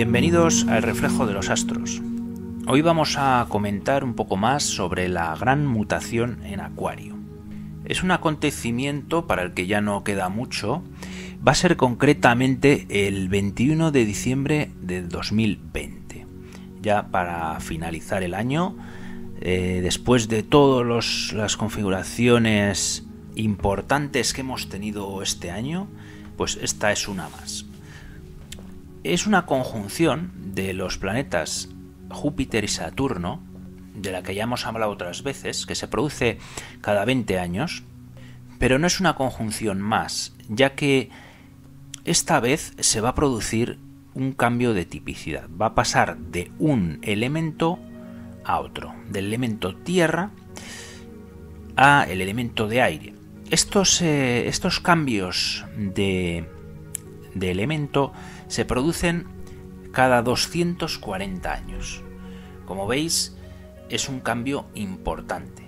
Bienvenidos al Reflejo de los Astros. Hoy vamos a comentar un poco más sobre la gran mutación en Acuario. Es un acontecimiento para el que ya no queda mucho. Va a ser concretamente el 21 de diciembre de 2020. Ya para finalizar el año, después de todas las configuraciones importantes que hemos tenido este año, pues esta es una más. Es una conjunción de los planetas Júpiter y Saturno, de la que ya hemos hablado otras veces, que se produce cada 20 años, pero no es una conjunción más, ya que esta vez se va a producir un cambio de tipicidad. Va a pasar de un elemento a otro, del elemento tierra a el elemento de aire. Estos cambios de elemento se producen cada 240 años. Como veis, es un cambio importante.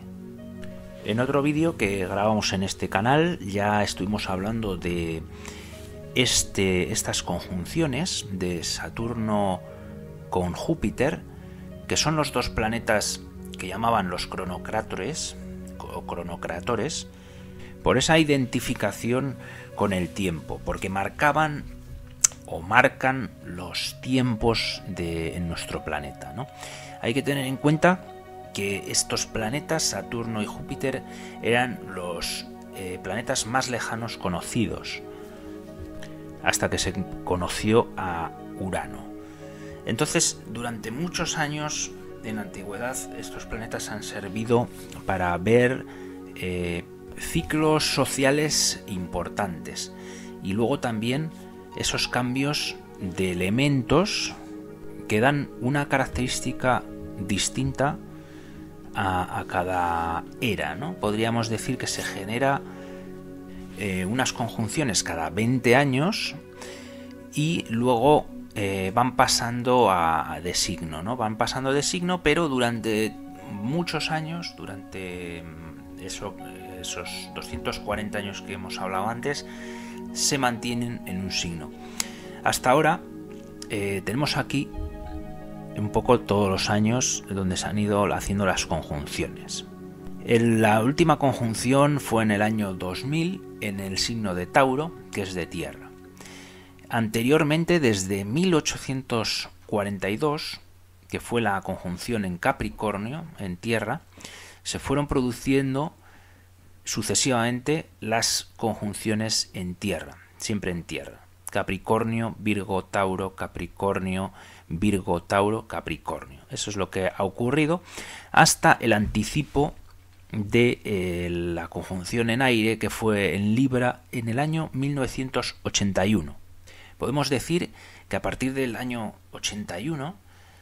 En otro vídeo que grabamos en este canal ya estuvimos hablando de estas conjunciones de Saturno con Júpiter, que son los dos planetas que llamaban los cronocratores por esa identificación con el tiempo, porque marcan los tiempos en nuestro planeta, ¿no? Hay que tener en cuenta que estos planetas, Saturno y Júpiter, eran los planetas más lejanos conocidos, hasta que se conoció a Urano. Entonces, durante muchos años en la antigüedad, estos planetas han servido para ver ciclos sociales importantes, y luego también esos cambios de elementos que dan una característica distinta a cada era, ¿no? Podríamos decir que se genera unas conjunciones cada 20 años y luego van pasando de signo, ¿no? Van pasando de signo, pero durante muchos años, durante esos 240 años que hemos hablado antes, se mantienen en un signo. Hasta ahora tenemos aquí un poco todos los años donde se han ido haciendo las conjunciones. La última conjunción fue en el año 2000 en el signo de Tauro, que es de tierra. Anteriormente, desde 1842, que fue la conjunción en Capricornio, en tierra, se fueron produciendo sucesivamente las conjunciones en tierra, siempre en tierra. Capricornio, Virgo, Tauro, Capricornio, Virgo, Tauro, Capricornio. Eso es lo que ha ocurrido hasta el anticipo de la conjunción en aire, que fue en Libra en el año 1981. Podemos decir que a partir del año 81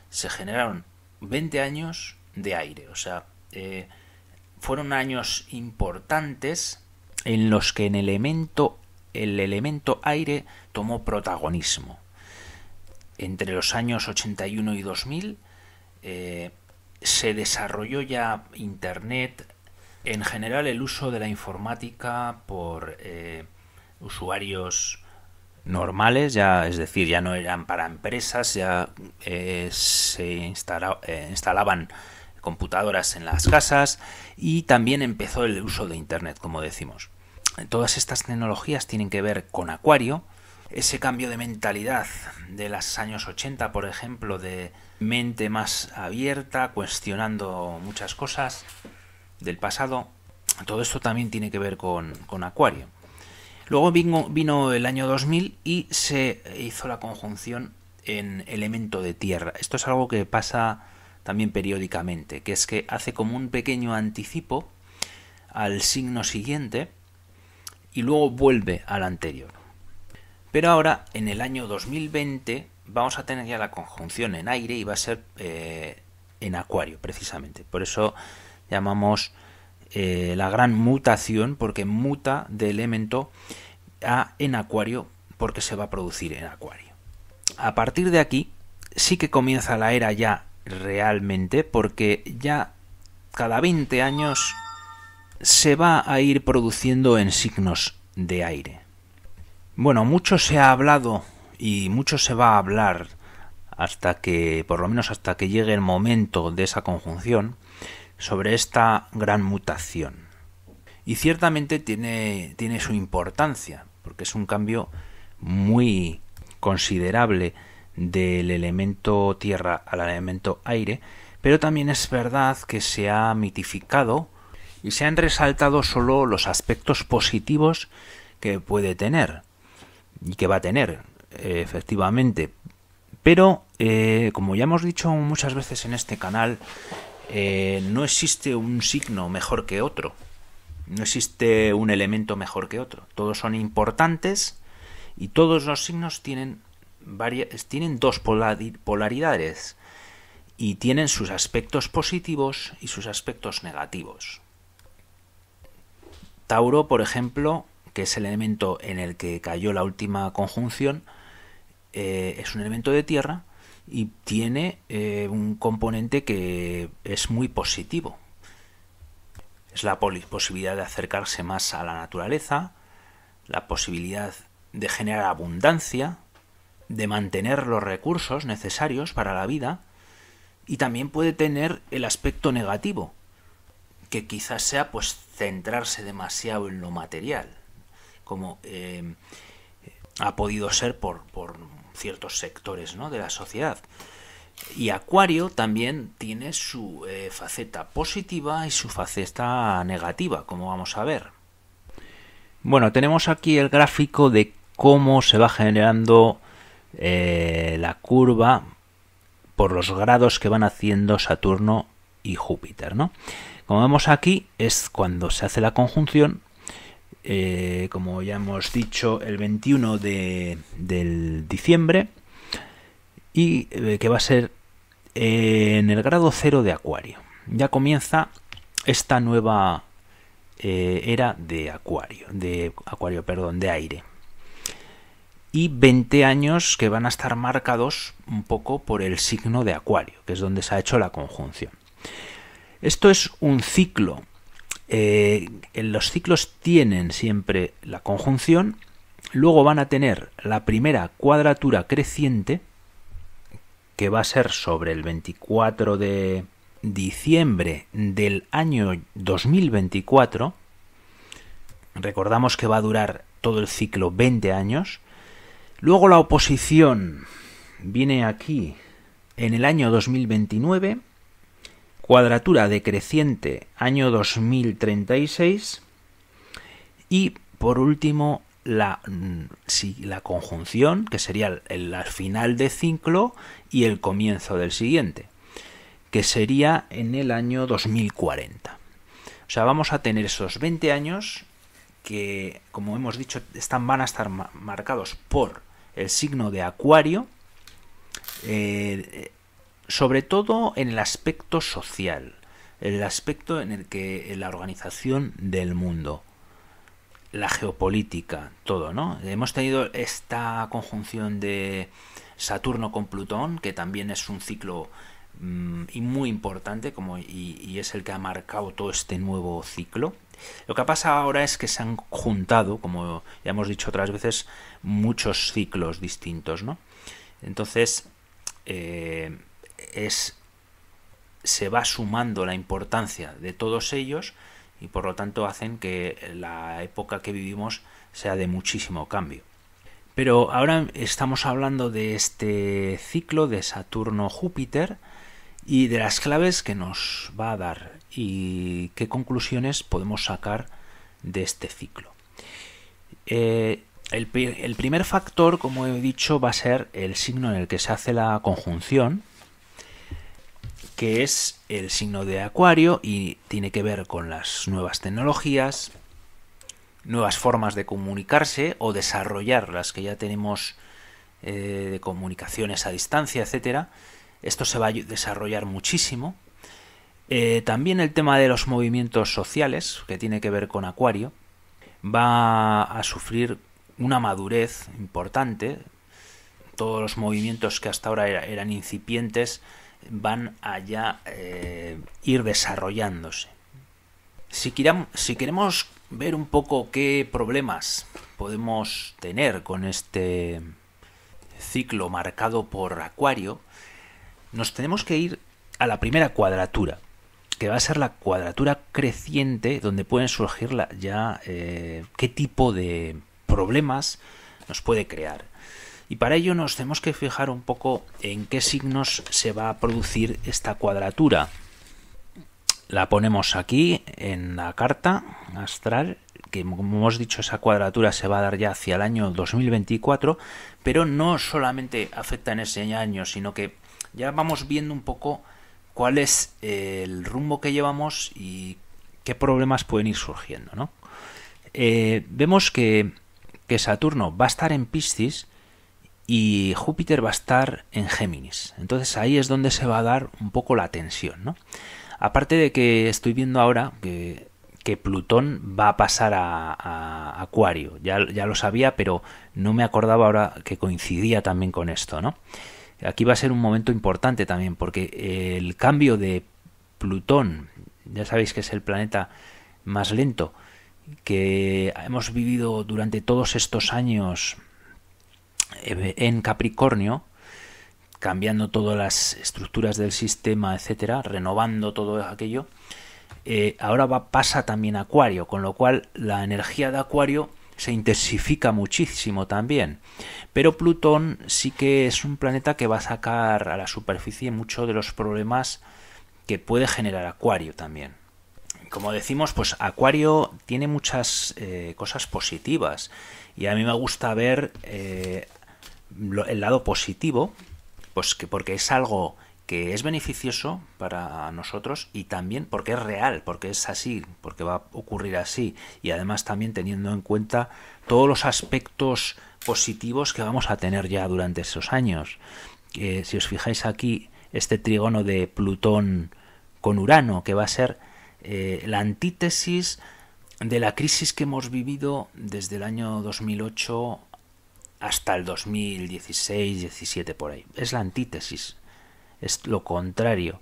se generaron 20 años de aire, o sea, fueron años importantes en los que el elemento aire tomó protagonismo. Entre los años 81 y 2000 se desarrolló ya Internet, en general el uso de la informática por usuarios normales, ya, es decir, ya no eran para empresas, ya se instalaban computadoras en las casas, y también empezó el uso de Internet, como decimos. Todas estas tecnologías tienen que ver con Acuario. Ese cambio de mentalidad de los años 80, por ejemplo, de mente más abierta, cuestionando muchas cosas del pasado, todo esto también tiene que ver con Acuario. Luego vino el año 2000 y se hizo la conjunción en elemento de tierra. Esto es algo que pasa también periódicamente, que es que hace como un pequeño anticipo al signo siguiente y luego vuelve al anterior. Pero ahora, en el año 2020, vamos a tener ya la conjunción en aire y va a ser en Acuario, precisamente. Por eso llamamos la gran mutación, porque muta de elemento en Acuario, porque se va a producir en Acuario. A partir de aquí sí que comienza la era ya realmente, porque ya cada 20 años se va a ir produciendo en signos de aire. Bueno, mucho se ha hablado y mucho se va a hablar por lo menos hasta que llegue el momento de esa conjunción, sobre esta gran mutación. Y ciertamente tiene su importancia, porque es un cambio muy considerable del elemento tierra al elemento aire, pero también es verdad que se ha mitificado y se han resaltado solo los aspectos positivos que puede tener y que va a tener, efectivamente. Pero, como ya hemos dicho muchas veces en este canal, no existe un signo mejor que otro. No existe un elemento mejor que otro. Todos son importantes y todos los signos tienen dos polaridades y tienen sus aspectos positivos y sus aspectos negativos. Tauro, por ejemplo, que es el elemento en el que cayó la última conjunción, es un elemento de tierra y tiene un componente que es muy positivo. Es la posibilidad de acercarse más a la naturaleza, la posibilidad de generar abundancia, de mantener los recursos necesarios para la vida, y también puede tener el aspecto negativo, que quizás sea pues centrarse demasiado en lo material, como ha podido ser por ciertos sectores, ¿no?, de la sociedad. Y Acuario también tiene su faceta positiva y su faceta negativa, como vamos a ver. Bueno, tenemos aquí el gráfico de cómo se va generando la curva por los grados que van haciendo Saturno y Júpiter, ¿no? Como vemos aquí, es cuando se hace la conjunción, como ya hemos dicho, el 21 de diciembre, y que va a ser en el grado 0 de Acuario. Ya comienza esta nueva era de aire. Y 20 años que van a estar marcados un poco por el signo de Acuario, que es donde se ha hecho la conjunción. Esto es un ciclo. Los ciclos tienen siempre la conjunción, luego van a tener la primera cuadratura creciente, que va a ser sobre el 24 de diciembre del año 2024. Recordamos que va a durar todo el ciclo 20 años. Luego la oposición viene aquí en el año 2029, cuadratura decreciente año 2036 y por último la conjunción, que sería el final de ciclo y el comienzo del siguiente, que sería en el año 2040. O sea, vamos a tener esos 20 años que, como hemos dicho, van a estar marcados por el signo de Acuario, sobre todo en el aspecto social, el aspecto en el que la organización del mundo, la geopolítica, todo, ¿no? Hemos tenido esta conjunción de Saturno con Plutón, que también es un ciclo y muy importante, y es el que ha marcado todo este nuevo ciclo. Lo que pasa ahora es que se han juntado, como ya hemos dicho otras veces, muchos ciclos distintos, ¿no? Entonces se va sumando la importancia de todos ellos y por lo tanto hacen que la época que vivimos sea de muchísimo cambio. Pero ahora estamos hablando de este ciclo de Saturno-Júpiter y de las claves que nos va a dar y qué conclusiones podemos sacar de este ciclo. El primer factor, como he dicho, va a ser el signo en el que se hace la conjunción, que es el signo de Acuario y tiene que ver con las nuevas tecnologías, nuevas formas de comunicarse o desarrollar las que ya tenemos de comunicaciones a distancia, etcétera. Esto se va a desarrollar muchísimo. También el tema de los movimientos sociales, que tiene que ver con Acuario, va a sufrir una madurez importante. Todos los movimientos que hasta ahora eran incipientes van a ya ir desarrollándose. Si queremos ver un poco qué problemas podemos tener con este ciclo marcado por Acuario, nos tenemos que ir a la primera cuadratura, que va a ser la cuadratura creciente, donde pueden surgir qué tipo de problemas nos puede crear. Y para ello nos tenemos que fijar un poco en qué signos se va a producir esta cuadratura. La ponemos aquí en la carta astral, que como hemos dicho, esa cuadratura se va a dar ya hacia el año 2024, pero no solamente afecta en ese año, sino que ya vamos viendo un poco cuál es el rumbo que llevamos y qué problemas pueden ir surgiendo, ¿no? Vemos que Saturno va a estar en Piscis y Júpiter va a estar en Géminis. Entonces ahí es donde se va a dar un poco la tensión, ¿no? Aparte de que estoy viendo ahora que Plutón va a pasar a Acuario. Ya lo sabía, pero no me acordaba ahora que coincidía también con esto, ¿no? Aquí va a ser un momento importante también, porque el cambio de Plutón, ya sabéis que es el planeta más lento que hemos vivido durante todos estos años en Capricornio, cambiando todas las estructuras del sistema, etcétera, renovando todo aquello, ahora pasa también a Acuario, con lo cual la energía de Acuario se intensifica muchísimo también. Pero Plutón sí que es un planeta que va a sacar a la superficie muchos de los problemas que puede generar Acuario también. Como decimos, pues Acuario tiene muchas cosas positivas y a mí me gusta ver el lado positivo, pues porque es algo que es beneficioso para nosotros y también porque es real, porque es así, porque va a ocurrir así, y además también teniendo en cuenta todos los aspectos positivos que vamos a tener ya durante esos años. Si os fijáis aquí, este trígono de Plutón con Urano, que va a ser la antítesis de la crisis que hemos vivido desde el año 2008 hasta el 2016-17 por ahí. Es la antítesis, es lo contrario.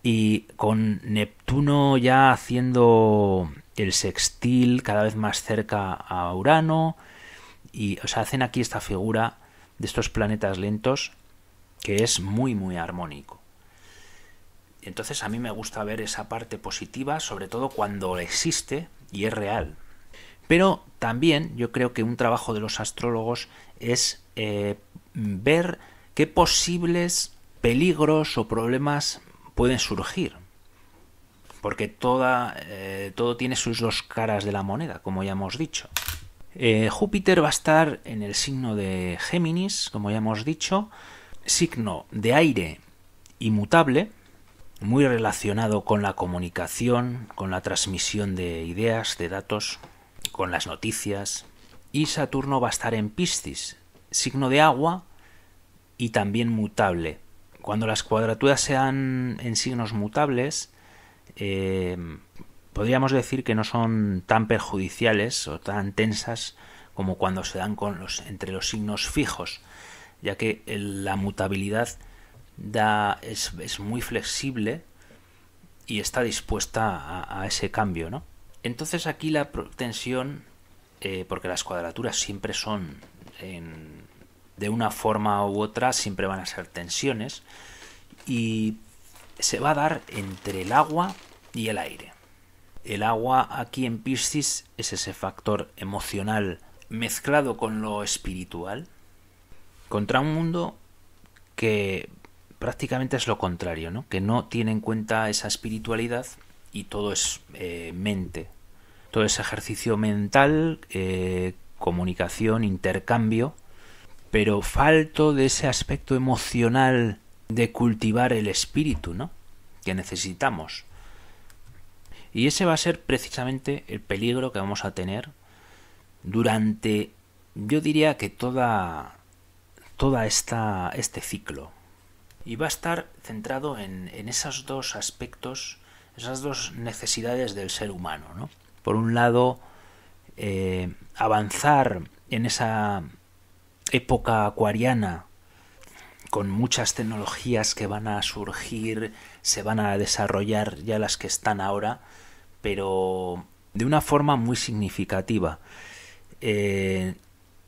Y con Neptuno ya haciendo el sextil cada vez más cerca a Urano, y hacen aquí esta figura de estos planetas lentos que es muy muy armónico. Entonces a mí me gusta ver esa parte positiva, sobre todo cuando existe y es real. Pero también yo creo que un trabajo de los astrólogos es ver qué posibles peligros o problemas pueden surgir. Porque todo tiene sus dos caras de la moneda, como ya hemos dicho. Júpiter va a estar en el signo de Géminis, como ya hemos dicho, signo de aire inmutable, muy relacionado con la comunicación, con la transmisión de ideas, de datos, con las noticias. Y Saturno va a estar en Piscis, signo de agua y también mutable. Cuando las cuadraturas sean en signos mutables, podríamos decir que no son tan perjudiciales o tan tensas como cuando se dan entre los signos fijos, ya que la mutabilidad es muy flexible y está dispuesta a ese cambio, ¿no? Entonces aquí la tensión, porque las cuadraturas siempre son de una forma u otra, siempre van a ser tensiones, y se va a dar entre el agua y el aire. El agua aquí en Piscis es ese factor emocional mezclado con lo espiritual, contra un mundo que prácticamente es lo contrario, ¿no? Que no tiene en cuenta esa espiritualidad y todo es mente. Todo es ejercicio mental, comunicación, intercambio, pero falto de ese aspecto emocional de cultivar el espíritu, ¿no? Que necesitamos. Y ese va a ser precisamente el peligro que vamos a tener durante, yo diría que toda este ciclo. Y va a estar centrado en esos dos aspectos, esas dos necesidades del ser humano, ¿no? Por un lado, avanzar en esa época acuariana con muchas tecnologías que van a surgir, se van a desarrollar ya las que están ahora, pero de una forma muy significativa.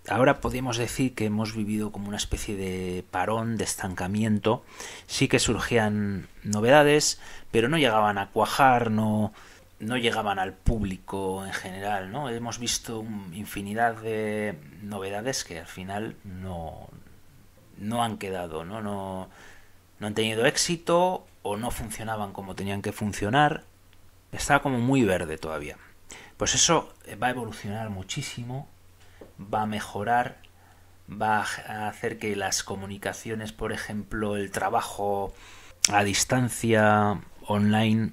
Ahora podríamos decir que hemos vivido como una especie de parón, de estancamiento. Sí que surgían novedades, pero no llegaban a cuajar, no llegaban al público en general, ¿no? Hemos visto infinidad de novedades que al final no han quedado, ¿no? No han tenido éxito o no funcionaban como tenían que funcionar. Está como muy verde todavía. Pues eso va a evolucionar muchísimo, va a mejorar, va a hacer que las comunicaciones, por ejemplo, el trabajo a distancia online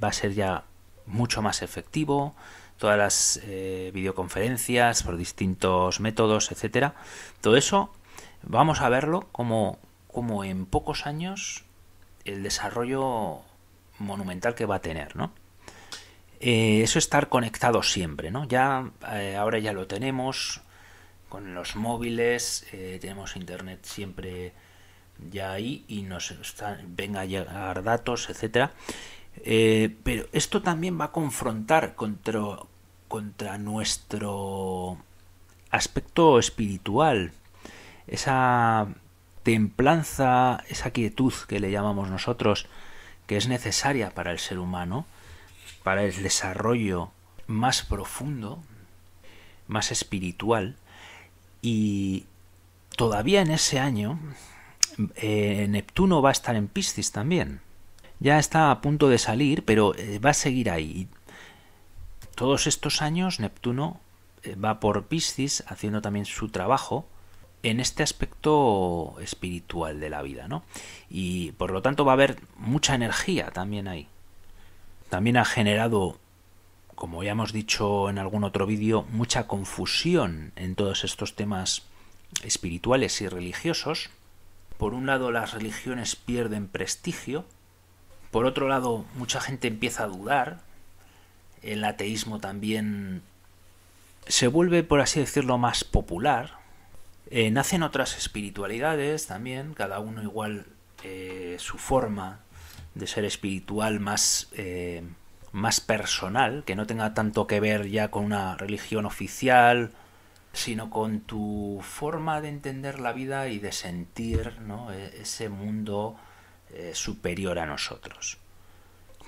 va a ser ya mucho más efectivo, todas las videoconferencias por distintos métodos, etcétera. Todo eso vamos a verlo como en pocos años el desarrollo monumental que va a tener, ¿no? Eso estar conectado siempre, ¿no? Ya ahora ya lo tenemos con los móviles, tenemos internet siempre ya ahí y venga a llegar datos, etcétera. Pero esto también va a confrontar contra nuestro aspecto espiritual, esa templanza, esa quietud que le llamamos nosotros, que es necesaria para el ser humano, para el desarrollo más profundo, más espiritual. Y todavía en ese año Neptuno va a estar en Piscis también. Ya está a punto de salir, pero va a seguir ahí. Todos estos años Neptuno va por Piscis haciendo también su trabajo en este aspecto espiritual de la vida, ¿no? Y por lo tanto va a haber mucha energía también ahí. También ha generado, como ya hemos dicho en algún otro vídeo, mucha confusión en todos estos temas espirituales y religiosos. Por un lado, las religiones pierden prestigio. Por otro lado, mucha gente empieza a dudar. El ateísmo también se vuelve, por así decirlo, más popular. Nacen otras espiritualidades también, cada uno igual su forma de ser espiritual más personal, que no tenga tanto que ver ya con una religión oficial, sino con tu forma de entender la vida y de sentir, ¿no?, ese mundo superior a nosotros.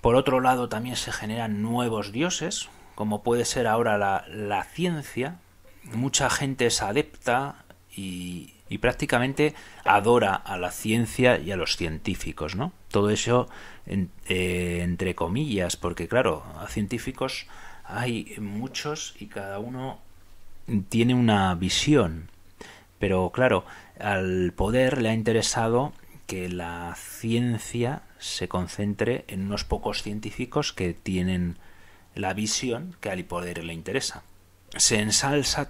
Por otro lado, también se generan nuevos dioses, como puede ser ahora la ciencia. Mucha gente es adepta y prácticamente adora a la ciencia y a los científicos, ¿no? Todo eso entre comillas, porque claro, a científicos hay muchos y cada uno tiene una visión, pero claro, al poder le ha interesado que la ciencia se concentre en unos pocos científicos que tienen la visión que al poder le interesa. Se ensalza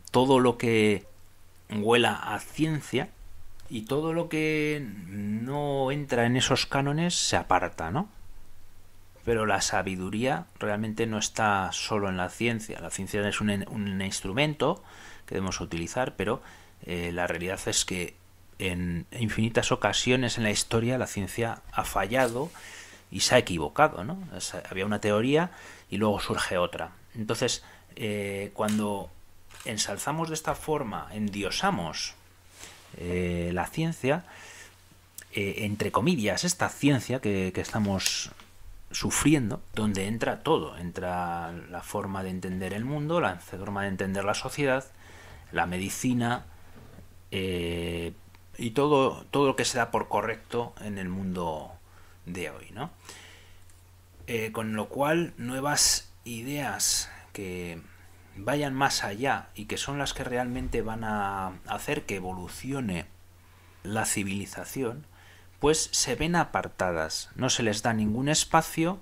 todo lo que huela a ciencia y todo lo que no entra en esos cánones se aparta, ¿no? Pero la sabiduría realmente no está solo en la ciencia. La ciencia es un instrumento que debemos utilizar, pero la realidad es que en infinitas ocasiones en la historia la ciencia ha fallado y se ha equivocado, ¿no? Había una teoría y luego surge otra. Entonces, cuando ensalzamos de esta forma, endiosamos la ciencia, entre comillas, esta ciencia que estamos sufriendo, donde entra todo, entra la forma de entender el mundo, la forma de entender la sociedad, la medicina y todo lo que se da por correcto en el mundo de hoy, ¿no? Con lo cual, nuevas ideas que vayan más allá y que son las que realmente van a hacer que evolucione la civilización, pues se ven apartadas, no se les da ningún espacio,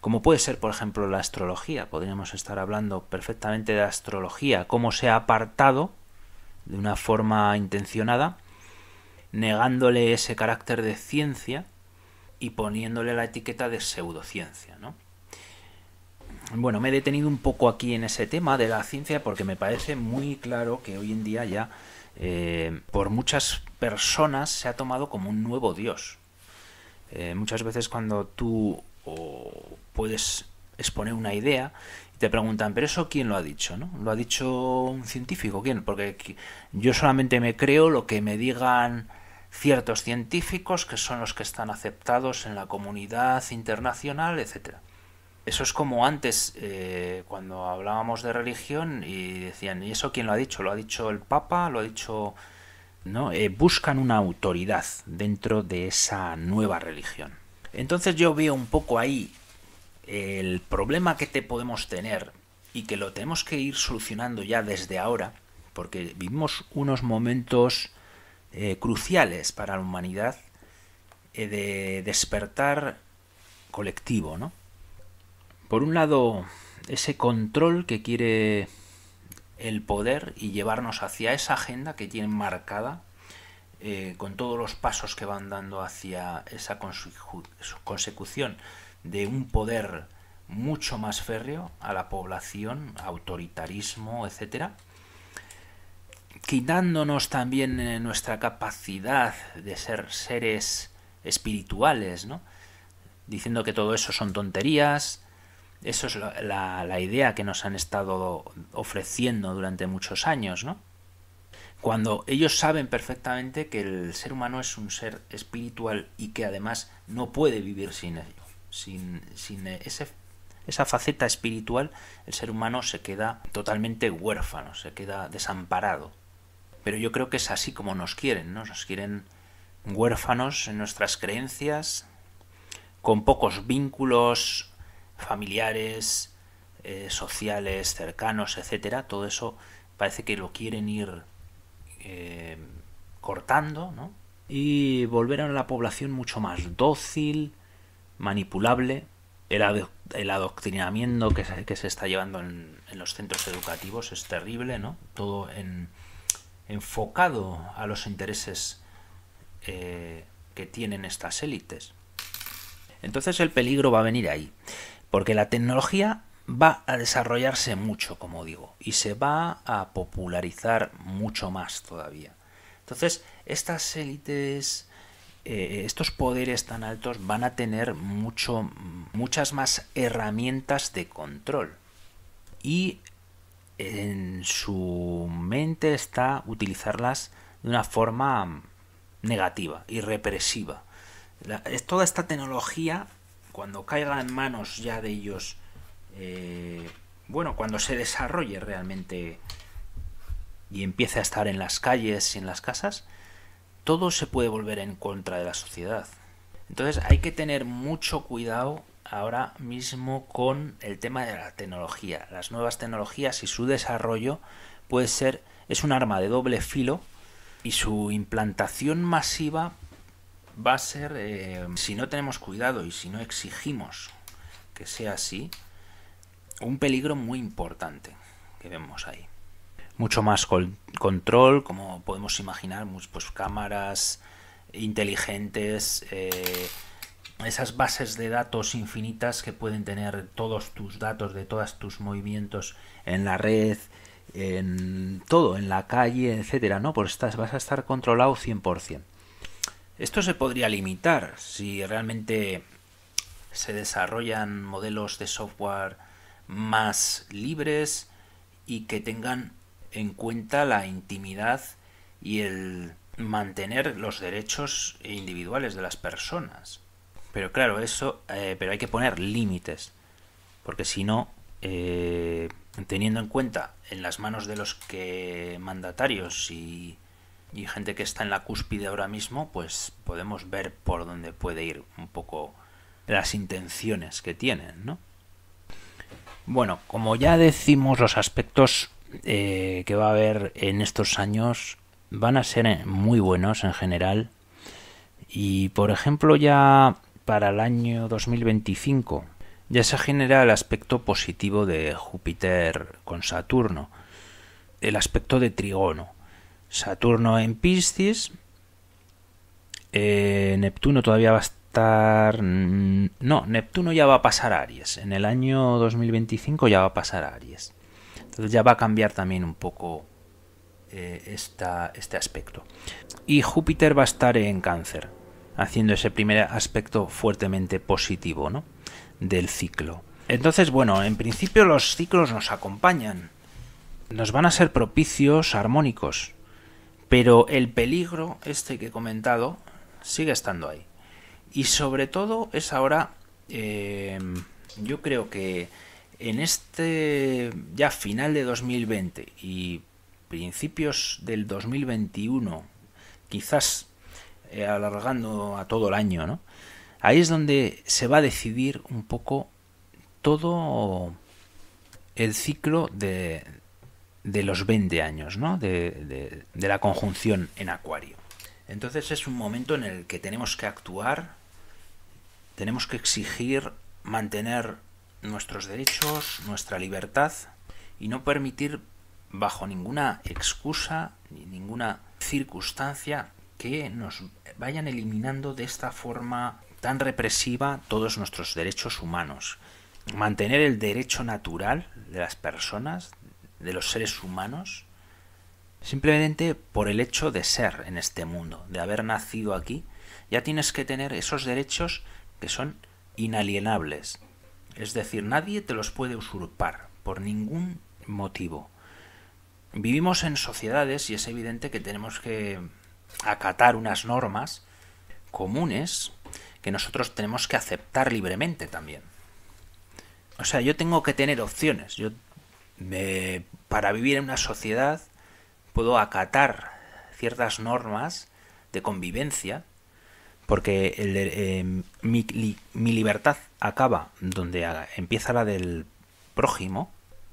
como puede ser, por ejemplo, la astrología. Podríamos estar hablando perfectamente de astrología, cómo se ha apartado de una forma intencionada, negándole ese carácter de ciencia y poniéndole la etiqueta de pseudociencia, ¿no? Bueno, me he detenido un poco aquí en ese tema de la ciencia porque me parece muy claro que hoy en día ya por muchas personas se ha tomado como un nuevo dios. Muchas veces cuando tú puedes exponer una idea y te preguntan, ¿pero eso quién lo ha dicho? ¿No? ¿Lo ha dicho un científico? ¿Quién? Porque yo solamente me creo lo que me digan ciertos científicos que son los que están aceptados en la comunidad internacional, etcétera. Eso es como antes, cuando hablábamos de religión y decían, ¿y eso quién lo ha dicho? ¿Lo ha dicho el Papa? ¿Lo ha dicho...? ¿No? Buscan una autoridad dentro de esa nueva religión. Entonces yo veo un poco ahí el problema que te podemos tener y que lo tenemos que ir solucionando ya desde ahora, porque vivimos unos momentos cruciales para la humanidad de despertar colectivo, ¿no? Por un lado, ese control que quiere el poder y llevarnos hacia esa agenda que tienen marcada, con todos los pasos que van dando hacia esa consecución de un poder mucho más férreo a la población, autoritarismo, etcétera, quitándonos también nuestra capacidad de ser seres espirituales, ¿no? Diciendo que todo eso son tonterías. Eso es la idea que nos han estado ofreciendo durante muchos años, ¿no? Cuando ellos saben perfectamente que el ser humano es un ser espiritual y que además no puede vivir sin ello. Sin esa faceta espiritual, el ser humano se queda totalmente huérfano, se queda desamparado. Pero yo creo que es así como nos quieren, ¿no? Nos quieren huérfanos en nuestras creencias, con pocos vínculos familiares, sociales, cercanos, etcétera. Todo eso parece que lo quieren ir cortando, ¿no? Y volver a la población mucho más dócil, manipulable. El adoctrinamiento que se está llevando en los centros educativos es terrible, ¿no? Todo enfocado a los intereses que tienen estas élites. Entonces el peligro va a venir ahí, porque la tecnología va a desarrollarse mucho, como digo, y se va a popularizar mucho más todavía. Entonces, estas élites, estos poderes tan altos van a tener muchas más herramientas de control. Y en su mente está utilizarlas de una forma negativa y represiva. Toda esta tecnología, cuando caiga en manos ya de ellos, cuando se desarrolle realmente y empiece a estar en las calles y en las casas, todo se puede volver en contra de la sociedad. Entonces hay que tener mucho cuidado ahora mismo con el tema de la tecnología. Las nuevas tecnologías y su desarrollo es un arma de doble filo, y su implantación masiva va a ser, si no tenemos cuidado y si no exigimos que sea así, un peligro muy importante que vemos ahí. Mucho más control, como podemos imaginar, pues cámaras inteligentes, esas bases de datos infinitas que pueden tener todos tus datos de todos tus movimientos en la red, en todo, en la calle, etcétera, ¿no? Pues vas a estar controlado 100%. Esto se podría limitar si realmente se desarrollan modelos de software más libres y que tengan en cuenta la intimidad y el mantener los derechos individuales de las personas. Pero claro, pero hay que poner límites, porque si no, teniendo en cuenta en las manos de los mandatarios y gente que está en la cúspide ahora mismo, pues podemos ver por dónde puede ir un poco las intenciones que tienen, ¿no? Bueno, como ya decimos, los aspectos que va a haber en estos años van a ser muy buenos en general, y por ejemplo ya para el año 2025 ya se genera el aspecto positivo de Júpiter con Saturno, el aspecto de trígono. Saturno en Piscis, Neptuno todavía va a estar... No, Neptuno ya va a pasar a Aries. En el año 2025 ya va a pasar a Aries. Entonces ya va a cambiar también un poco este aspecto. Y Júpiter va a estar en Cáncer, haciendo ese primer aspecto fuertemente positivo, ¿no?, del ciclo. Entonces, bueno, en principio los ciclos nos acompañan, nos van a ser propicios, armónicos, pero el peligro este que he comentado sigue estando ahí. Y sobre todo es ahora, yo creo que en este ya final de 2020 y principios del 2021, quizás alargando a todo el año, ¿no? Ahí es donde se va a decidir un poco todo el ciclo de los 20 años, ¿no? de la conjunción en Acuario. Entonces es un momento en el que tenemos que actuar, tenemos que exigir mantener nuestros derechos, nuestra libertad y no permitir bajo ninguna excusa ni ninguna circunstancia que nos vayan eliminando de esta forma tan represiva todos nuestros derechos humanos. Mantener el derecho natural de las personas, de los seres humanos, simplemente por el hecho de ser en este mundo, de haber nacido aquí, ya tienes que tener esos derechos que son inalienables. Es decir, nadie te los puede usurpar por ningún motivo. Vivimos en sociedades y es evidente que tenemos que acatar unas normas comunes que nosotros tenemos que aceptar libremente también. O sea, yo tengo que tener opciones. Para vivir en una sociedad puedo acatar ciertas normas de convivencia porque mi libertad acaba donde empieza la del prójimo.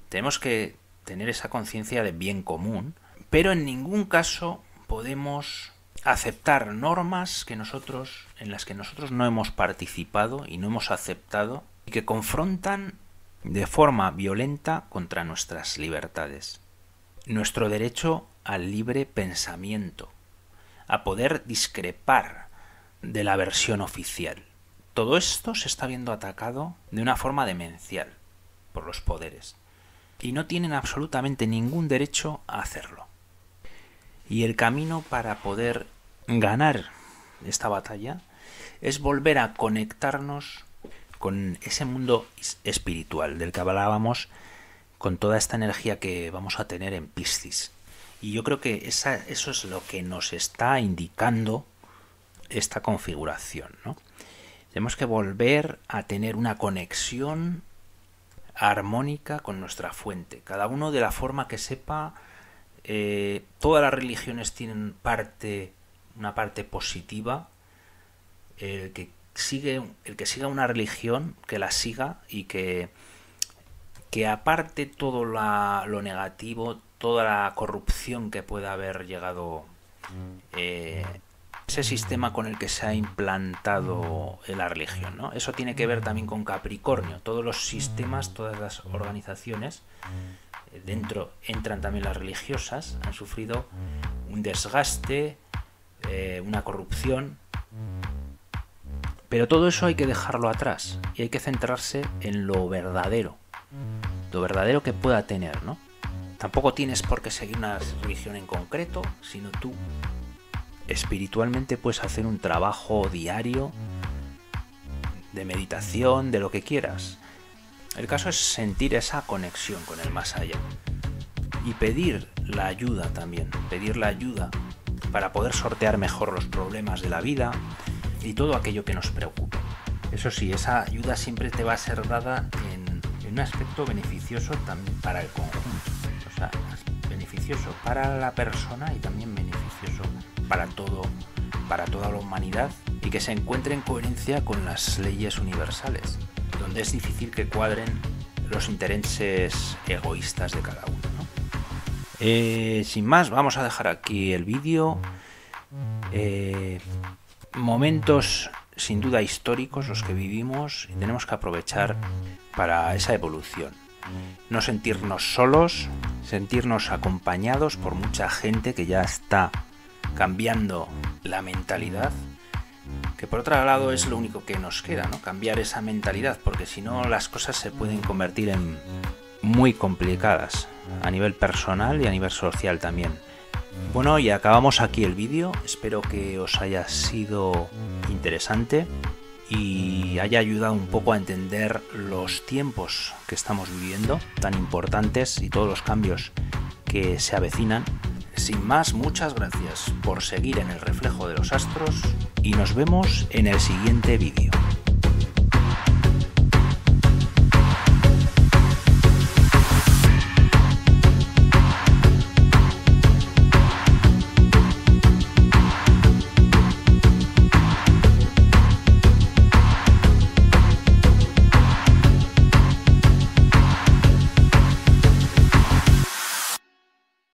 Tenemos que tener esa conciencia de bien común, pero en ningún caso podemos aceptar normas en las que nosotros no hemos participado y no hemos aceptado y que confrontan de forma violenta contra nuestras libertades. Nuestro derecho al libre pensamiento, a poder discrepar de la versión oficial. Todo esto se está viendo atacado de una forma demencial por los poderes y no tienen absolutamente ningún derecho a hacerlo. Y el camino para poder ganar esta batalla es volver a conectarnos con ese mundo espiritual del que hablábamos, con toda esta energía que vamos a tener en Piscis. Y yo creo que eso es lo que nos está indicando esta configuración, ¿no? Tenemos que volver a tener una conexión armónica con nuestra fuente, cada uno de la forma que sepa. Todas las religiones tienen una parte positiva. El que siga una religión, que la siga y que aparte todo lo negativo, toda la corrupción que pueda haber llegado ese sistema con el que se ha implantado la religión, ¿no? Eso tiene que ver también con Capricornio. Todos los sistemas, todas las organizaciones, dentro entran también las religiosas, han sufrido un desgaste, una corrupción. Pero todo eso hay que dejarlo atrás y hay que centrarse en lo verdadero que pueda tener, ¿no? Tampoco tienes por qué seguir una religión en concreto, sino tú espiritualmente puedes hacer un trabajo diario de meditación, de lo que quieras. El caso es sentir esa conexión con el más allá y pedir la ayuda también, pedir la ayuda para poder sortear mejor los problemas de la vida y todo aquello que nos preocupe. Eso sí, esa ayuda siempre te va a ser dada en un aspecto beneficioso también para el conjunto. O sea, beneficioso para la persona y también beneficioso para toda la humanidad y que se encuentre en coherencia con las leyes universales, donde es difícil que cuadren los intereses egoístas de cada uno, ¿no? Sin más, vamos a dejar aquí el vídeo. Momentos sin duda históricos los que vivimos y tenemos que aprovechar para esa evolución. No sentirnos solos, sentirnos acompañados por mucha gente que ya está cambiando la mentalidad, que por otro lado es lo único que nos queda, ¿no? Cambiar esa mentalidad, porque si no las cosas se pueden convertir en muy complicadas a nivel personal y a nivel social también. Bueno, y acabamos aquí el vídeo. Espero que os haya sido interesante y y haya ayudado un poco a entender los tiempos que estamos viviendo, tan importantes, y todos los cambios que se avecinan. Sin más, muchas gracias por seguir en el reflejo de los astros y nos vemos en el siguiente vídeo.